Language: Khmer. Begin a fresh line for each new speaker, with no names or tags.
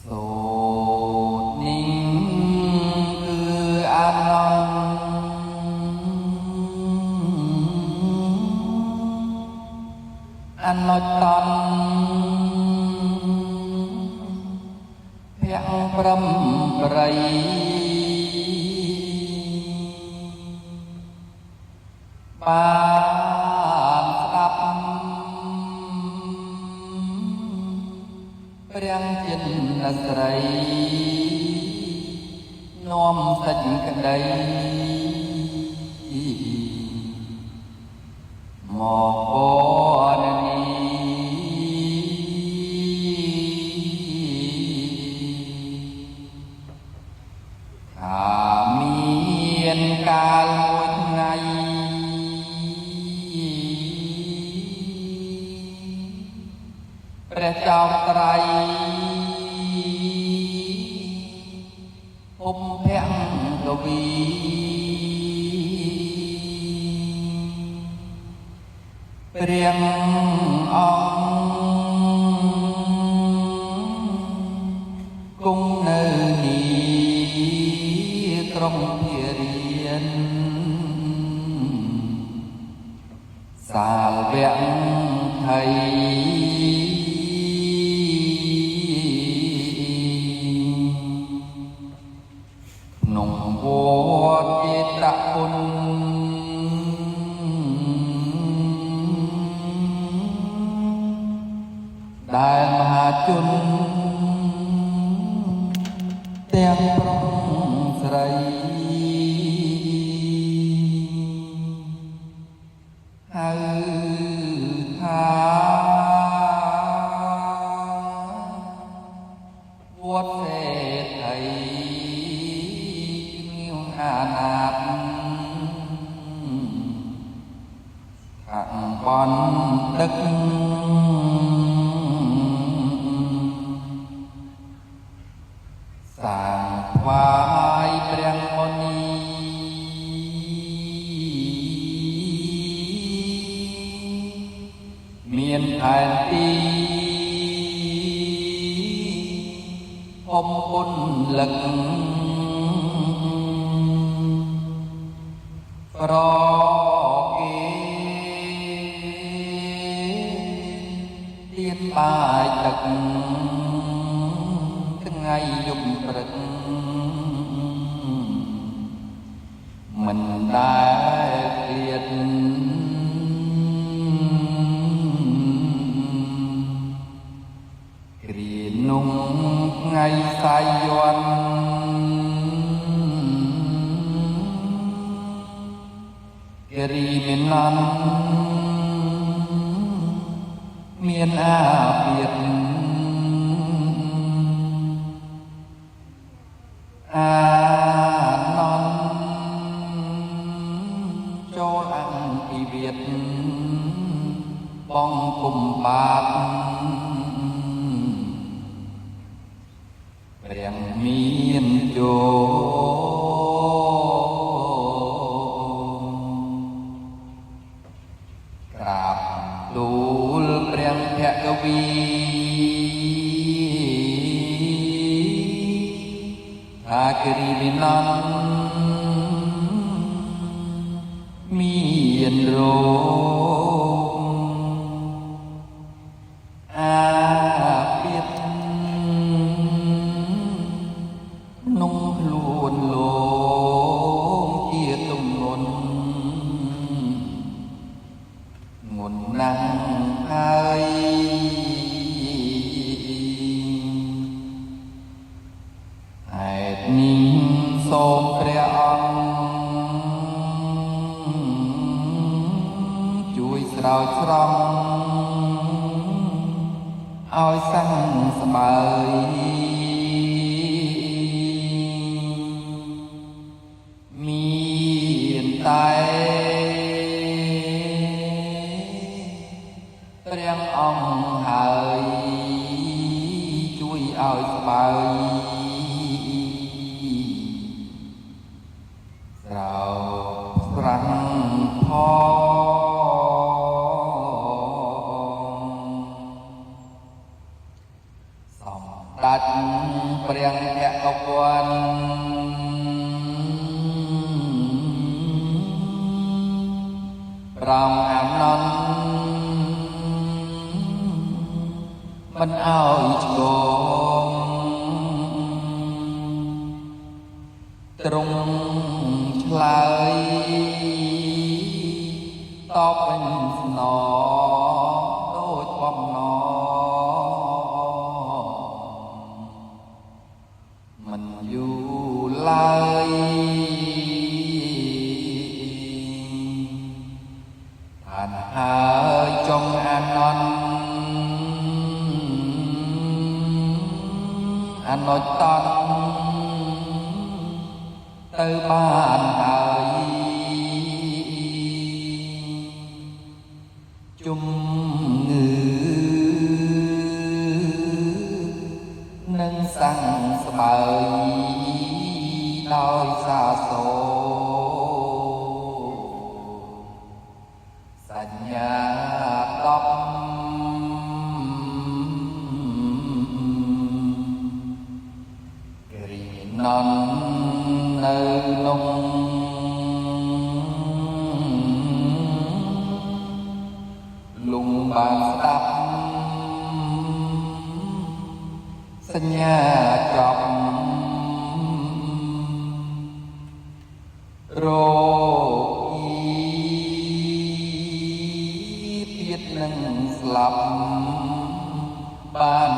សូត្រនេះគឺអានអនុត្តនភៈព្រំប្រៃបានស្ដាប់ព្រះចិនស្រីនាំសេចក្ដីមកពរនីថាមានកាលមួយថ្ងៃព្រះចៅត្រៃភពភង្គវីព្រះអង្គគង់នៅនីក្រុងភារៀនសាលវៈថៃក្នុងវត្តចេតពុនដែលមហាជនទាំងប្រុសស្រីហៅថាវត្តសេដ្ឋីងាវអាណាតខាងបនទឹកសាងថ្វាយព្រះមុនីមានផែនទីភពពុនលឹកប្រគេទៀនបាយទឹកថ្ងៃយប់ព្រឹកមិនដែលឃ្លាតគ្រានោះថ្ងៃសាយ័ន្តគិរីមាននន្ទមានអាពាធអានន្ទចូលអង្គពីវិតបងគុំបាតព្រះមានជោក្រាបទូលព្រះភគវីថាគិរីវិនន្ទមានរោគអាពាធក្នុងខ្លួនលោកជាទំនុនងុនណាស់ហើយហេតុនេះសូមព្រះអង្គជួយស្រោចស្រង់ឲ្យសាំងស្បើយមានតែព្រះអង្គហើយជួយឲ្យស្បើយស្រោស្រង់ផងសម្ដេច ព្រាំងភគវន្តប្រងអានន្តមិនអោយឆ្គងទ្រង់ឆ្លើយតបវិញស្នងដូចបំណងមិនយូរឡើយผ่านហើយចុងអានន្តអនុត្តតទៅបានហើយជំងឺនឹងសាំងស្បើយដោយសាសូសញ្ញា10គិរីនន់នៅនោះលំបានស្ដាប់សញ្ញាចប់រោគីទៀតនឹងស្លាប់បាន